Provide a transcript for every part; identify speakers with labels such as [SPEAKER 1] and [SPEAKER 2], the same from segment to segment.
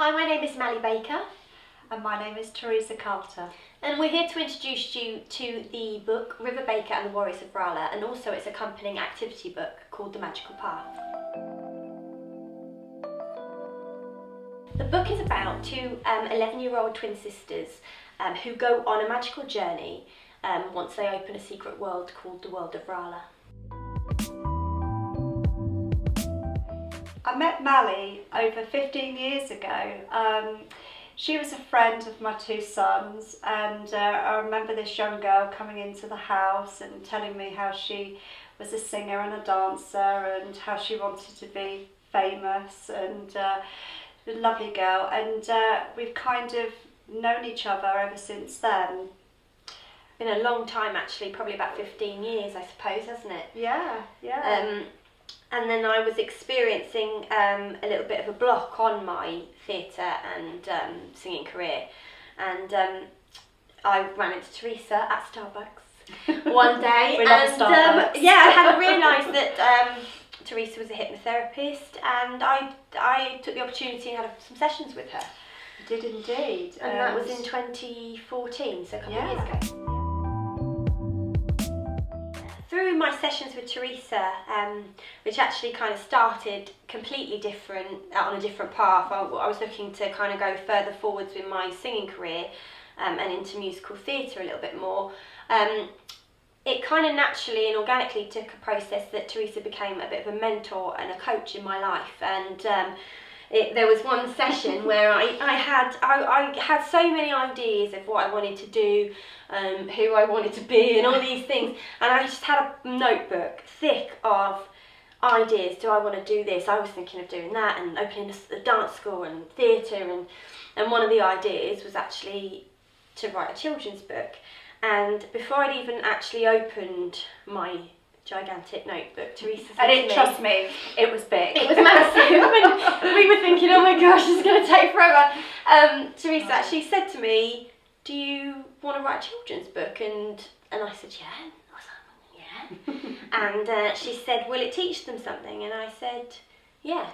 [SPEAKER 1] Hi, my name is Mally Baker.
[SPEAKER 2] And my name is Theresa Carter.
[SPEAKER 1] And we're here to introduce you to the book River Baker and the Warriors of Rala, and also its accompanying activity book called The Magical Path. The book is about two 11-year-old twin sisters who go on a magical journey once they open a secret world called the World of Rala.
[SPEAKER 2] I met Mally over 15 years ago. She was a friend of my two sons, and I remember this young girl coming into the house and telling me how she was a singer and a dancer and how she wanted to be famous, and a lovely girl, and we've kind of known each other ever since then.
[SPEAKER 1] Been a long time actually, probably about 15 years I suppose, hasn't it?
[SPEAKER 2] Yeah.
[SPEAKER 1] And then I was experiencing a little bit of a block on my theatre and singing career, and I ran into Theresa at Starbucks one day.
[SPEAKER 2] We love Starbucks.
[SPEAKER 1] I hadn't realised that Theresa was a hypnotherapist, and I took the opportunity and had some sessions with her.
[SPEAKER 2] You did indeed.
[SPEAKER 1] And that was in 2014, so a couple of years ago. Through my sessions with Theresa, which actually kind of started completely different, on a different path, I was looking to kind of go further forwards with my singing career and into musical theatre a little bit more. It kind of naturally and organically took a process that Theresa became a bit of a mentor and a coach in my life, and there was one session where I had so many ideas of what I wanted to do, who I wanted to be, and all these things, and I just had a notebook thick of ideas. Do I want to do this? I was thinking of doing that, and opening a dance school and theatre, and one of the ideas was actually to write a children's book. And before I'd even actually opened my gigantic notebook, Theresa said to me,
[SPEAKER 2] trust me, it was big.
[SPEAKER 1] It was massive, and we were thinking, oh my gosh, it's going to take forever. Theresa actually said to me, do you want to write a children's book? And I said, yeah. I was like, yeah. And she said, will it teach them something? And I said, yeah.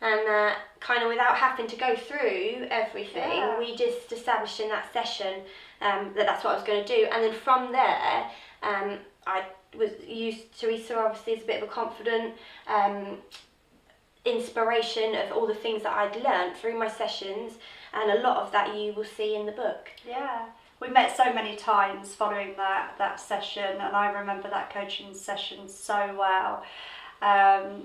[SPEAKER 1] And kind of without having to go through everything, we just established in that session that's what I was going to do. And then from there, I used Theresa obviously as a bit of a confident inspiration of all the things that I'd learned through my sessions, and a lot of that you will see in the book.
[SPEAKER 2] Yeah, we met so many times following that session, and I remember that coaching session so well. And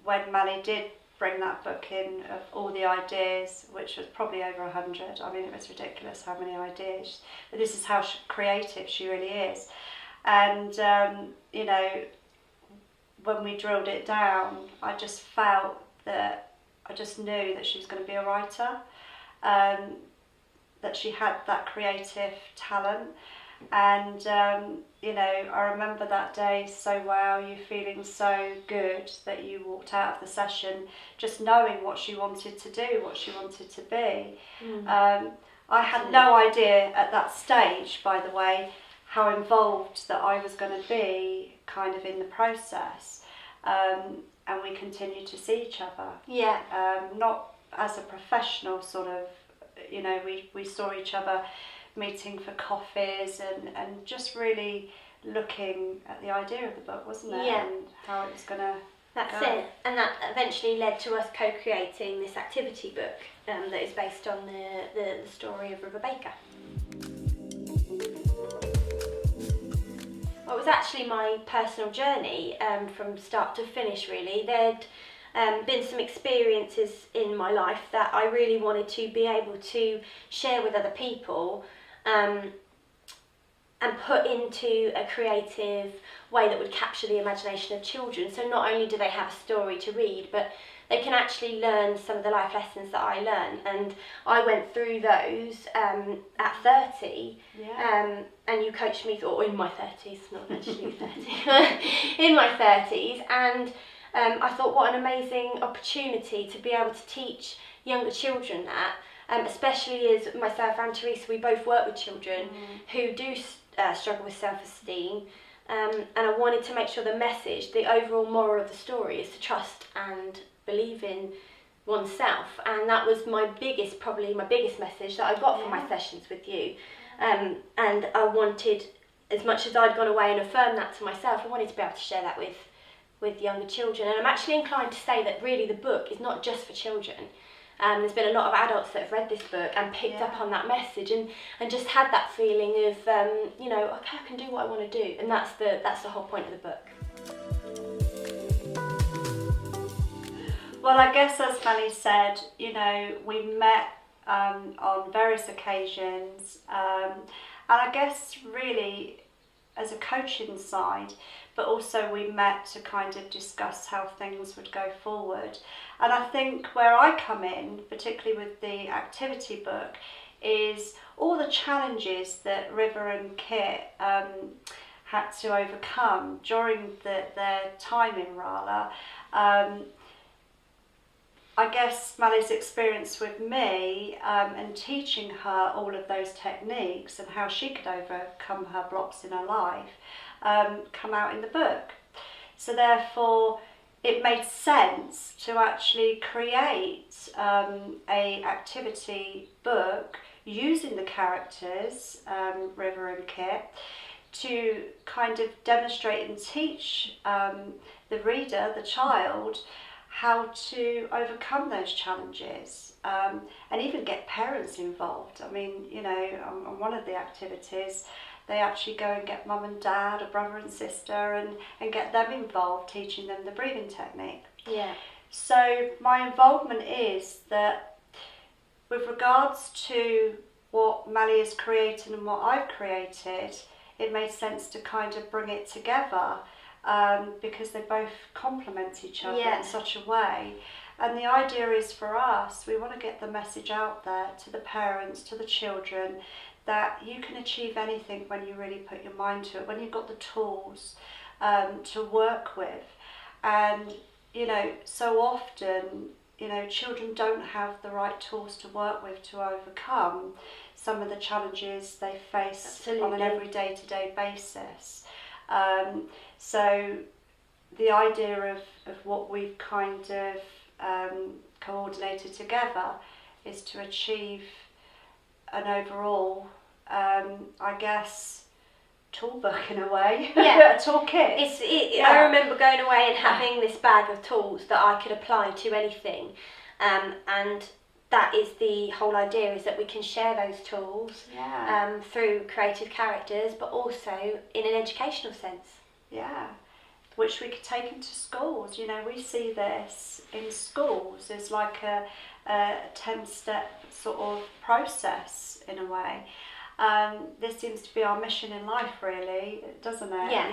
[SPEAKER 2] when Mally did bring that book in of all the ideas, which was probably over 100, I mean, it was ridiculous how many ideas, but this is how creative she really is. And you know, when we drilled it down, I just felt that, I just knew that she was going to be a writer, that she had that creative talent. And you know, I remember that day so well, you feeling so good that you walked out of the session just knowing what she wanted to do, what she wanted to be. I had no idea at that stage, by the way, how involved that I was going to be kind of in the process, and we continued to see each other.
[SPEAKER 1] Yeah.
[SPEAKER 2] Not as a professional sort of, you know, we saw each other meeting for coffees and just really looking at the idea of the book, wasn't it?
[SPEAKER 1] Yeah.
[SPEAKER 2] And how it was going to
[SPEAKER 1] That's it. And that eventually led to us co-creating this activity book that is based on the story of River Baker. Well, it was actually my personal journey from start to finish, really. There'd been some experiences in my life that I really wanted to be able to share with other people and put into a creative way that would capture the imagination of children. So not only do they have a story to read, but they can actually learn some of the life lessons that I learned. And I went through those at 30, and you coached me, or in my 30s, not actually 30, in my 30s, and I thought what an amazing opportunity to be able to teach younger children that, especially as myself and Theresa, we both work with children who do struggle with self-esteem, and I wanted to make sure the message, the overall moral of the story, is to trust and believe in oneself, and that was probably my biggest message that I got from my sessions with you. And I wanted, as much as I'd gone away and affirmed that to myself, I wanted to be able to share that with younger children. And I'm actually inclined to say that really the book is not just for children. There's been a lot of adults that have read this book and picked up on that message and just had that feeling of, okay, I can do what I want to do. And that's the whole point of the book.
[SPEAKER 2] Well, I guess as Fanny said, we met on various occasions, and I guess really as a coaching side, but also we met to kind of discuss how things would go forward. And I think where I come in, particularly with the activity book, is all the challenges that River and Kit had to overcome during their time in Rala. I guess Mally's experience with me and teaching her all of those techniques and how she could overcome her blocks in her life come out in the book. So therefore it made sense to actually create a activity book using the characters, River and Kit, to kind of demonstrate and teach the reader, the child, how to overcome those challenges, and even get parents involved. I mean, on one of the activities, they actually go and get mum and dad, a brother and sister, and get them involved, teaching them the breathing technique.
[SPEAKER 1] Yeah.
[SPEAKER 2] So my involvement is that with regards to what Mally has created and what I've created, it made sense to kind of bring it together, because they both complement each other in such a way. And the idea is for us, we want to get the message out there to the parents, to the children, that you can achieve anything when you really put your mind to it, when you've got the tools to work with. And so often children don't have the right tools to work with to overcome some of the challenges they face on an everyday to-day basis. So the idea of what we've kind of coordinated together is to achieve an overall, I guess, toolbook in a way, a toolkit.
[SPEAKER 1] I remember going away and having this bag of tools that I could apply to anything, and that is the whole idea, is that we can share those tools through creative characters, but also in an educational sense.
[SPEAKER 2] Yeah, which we could take into schools. We see this in schools as like a 10-step sort of process in a way. This seems to be our mission in life, really, doesn't it?
[SPEAKER 1] Yeah.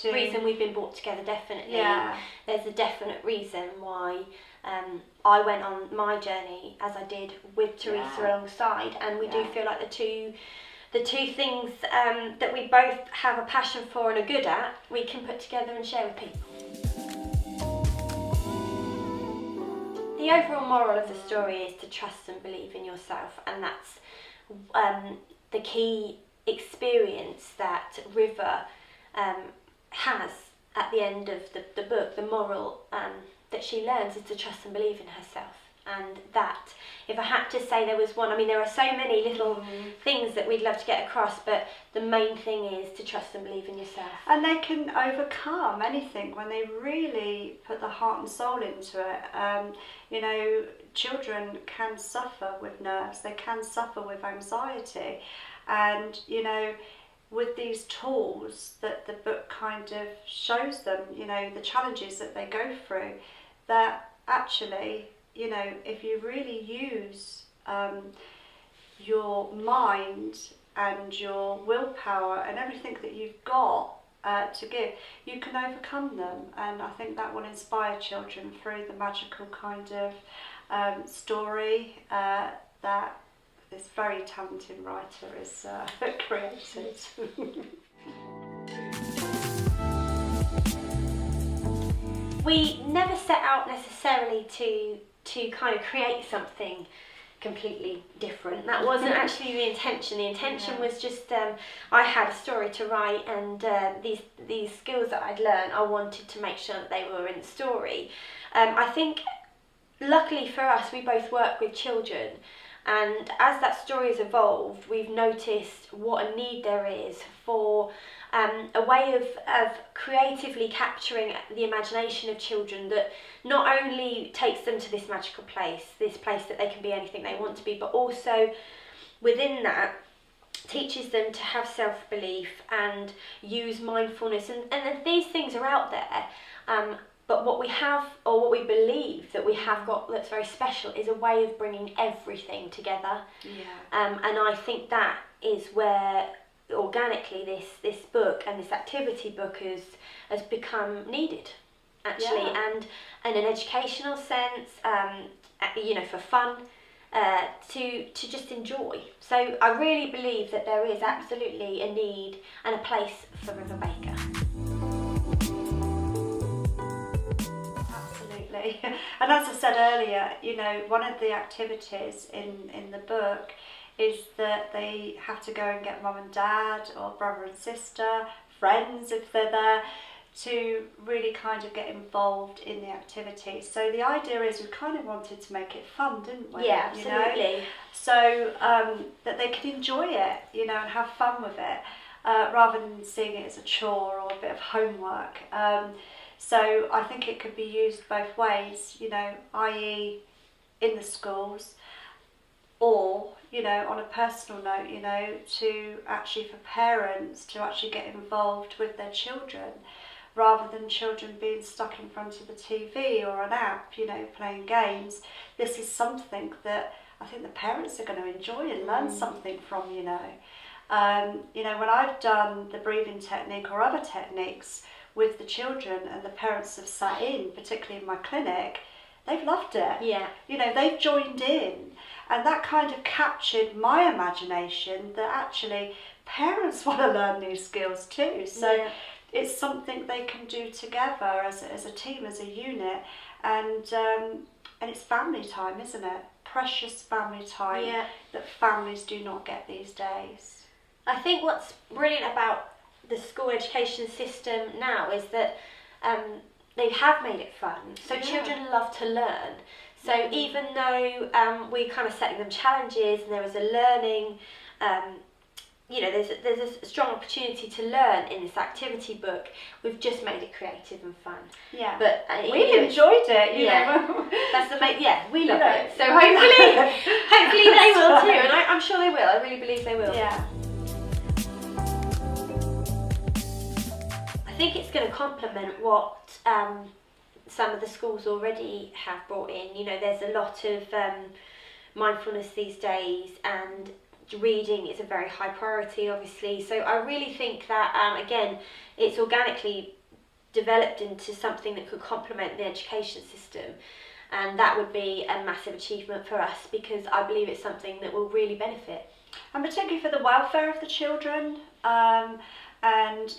[SPEAKER 1] The reason we've been brought together, definitely. Yeah. There's a definite reason why I went on my journey as I did with Theresa alongside, and we do feel like the two things that we both have a passion for and are good at, we can put together and share with people. The overall moral of the story is to trust and believe in yourself, and that's the key experience that River has at the end of the book. The moral that she learns is to trust and believe in herself. And that, if I had to say there was one, I mean, there are so many little things that we'd love to get across, but the main thing is to trust and believe in yourself.
[SPEAKER 2] And they can overcome anything when they really put the heart and soul into it. Children can suffer with nerves, they can suffer with anxiety, and with these tools that the book kind of shows them, the challenges that they go through, that actually, if you really use your mind and your willpower and everything that you've got to give, you can overcome them. And I think that will inspire children through the magical kind of story that this very talented writer has created.
[SPEAKER 1] We never set out necessarily to kind of create something completely different. That wasn't actually the intention. The intention was just I had a story to write, and these skills that I'd learned, I wanted to make sure that they were in the story. I think luckily for us, we both work with children, and as that story has evolved, we've noticed what a need there is for a way of creatively capturing the imagination of children that not only takes them to this magical place, this place that they can be anything they want to be, but also within that teaches them to have self-belief and use mindfulness. And these things are out there. But what we have, or what we believe that we have got that's very special, is a way of bringing everything together.
[SPEAKER 2] Yeah.
[SPEAKER 1] And I think that is where organically this book and this activity book has become needed, actually.
[SPEAKER 2] Yeah.
[SPEAKER 1] And in an educational sense, for fun, to just enjoy. So I really believe that there is absolutely a need and a place for River Baker.
[SPEAKER 2] Absolutely. And as I said earlier, one of the activities in the book is that they have to go and get mum and dad or brother and sister, friends if they're there, to really kind of get involved in the activity. So the idea is we kind of wanted to make it fun, didn't we?
[SPEAKER 1] Yeah, absolutely.
[SPEAKER 2] So that they can enjoy it, and have fun with it, rather than seeing it as a chore or a bit of homework. So I think it could be used both ways, i.e. in the schools, or, on a personal note, to actually for parents to actually get involved with their children, rather than children being stuck in front of the TV or an app, playing games. This is something that I think the parents are going to enjoy and learn something from, when I've done the breathing technique or other techniques with the children and the parents have sat in, particularly in my clinic, they've loved it.
[SPEAKER 1] Yeah.
[SPEAKER 2] They've joined in, and that kind of captured my imagination that actually parents want to learn new skills too. So
[SPEAKER 1] yeah.
[SPEAKER 2] It's something they can do together as a team, as a unit, and it's family time, isn't it? Precious family time that families do not get these days.
[SPEAKER 1] I think what's brilliant about the school education system now is that they have made it fun. So children love to learn. So even though we're kind of setting them challenges and there is a learning, there's a strong opportunity to learn in this activity book. We've just made it creative and fun.
[SPEAKER 2] Yeah,
[SPEAKER 1] but
[SPEAKER 2] we've enjoyed it.
[SPEAKER 1] That's we love it. So hopefully they will too, and I'm sure they will. I really believe they will.
[SPEAKER 2] Yeah.
[SPEAKER 1] I think it's going to complement what some of the schools already have brought in. There's a lot of mindfulness these days, and reading is a very high priority, obviously. So I really think that, again, it's organically developed into something that could complement the education system. And that would be a massive achievement for us, because I believe it's something that will really benefit.
[SPEAKER 2] And particularly for the welfare of the children. And,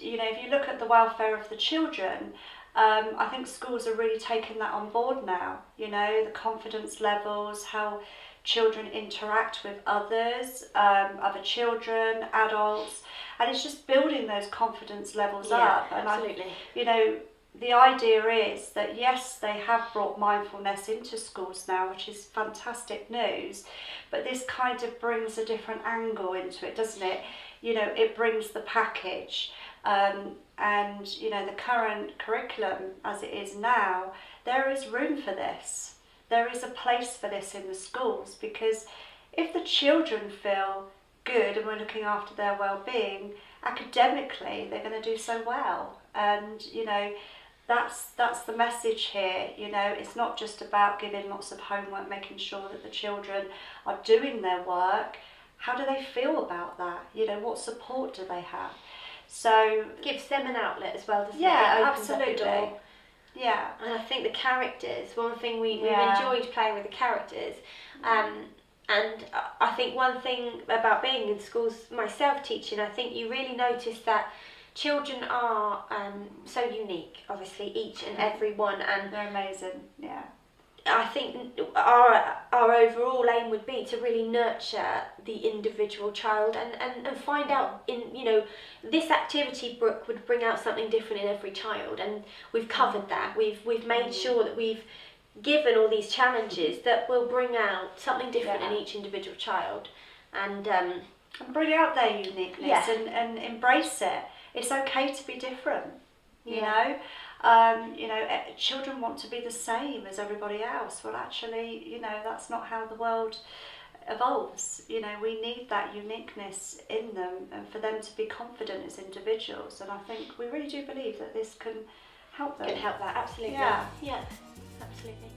[SPEAKER 2] if you look at the welfare of the children, I think schools are really taking that on board now. The confidence levels, how children interact with others, other children, adults, and it's just building those confidence levels up. And
[SPEAKER 1] absolutely.
[SPEAKER 2] The idea is that yes, they have brought mindfulness into schools now, which is fantastic news, but this kind of brings a different angle into it, doesn't it? It brings the package, and the current curriculum as it is now, there is room for this. There is a place for this in the schools, because if the children feel good and we're looking after their well-being, academically they're going to do so well. And that's the message here. It's not just about giving lots of homework, making sure that the children are doing their work. How do they feel about that? What support do they have? So
[SPEAKER 1] gives them an outlet as well, doesn't it?
[SPEAKER 2] Yeah,
[SPEAKER 1] It opens
[SPEAKER 2] absolutely.
[SPEAKER 1] up the door.
[SPEAKER 2] Yeah.
[SPEAKER 1] And I think the characters, one thing we've enjoyed playing with the characters, and I think one thing about being in schools, myself teaching, I think you really notice that children are so unique, obviously, each and every one, and
[SPEAKER 2] they're amazing. Yeah.
[SPEAKER 1] I think our overall aim would be to really nurture the individual child and find out this activity book would bring out something different in every child, and we've covered that. We've made sure that we've given all these challenges that will bring out something different in
[SPEAKER 2] Yeah.
[SPEAKER 1] each individual child, and
[SPEAKER 2] And bring out their uniqueness,
[SPEAKER 1] Yeah.
[SPEAKER 2] and embrace it. It's okay to be different, you
[SPEAKER 1] Yeah.
[SPEAKER 2] know. Children want to be the same as everybody else. Well, actually, that's not how the world evolves. We need that uniqueness in them, and for them to be confident as individuals. And I think we really do believe that this can help them.
[SPEAKER 1] can help that, absolutely.
[SPEAKER 2] Yeah.
[SPEAKER 1] Yeah, absolutely.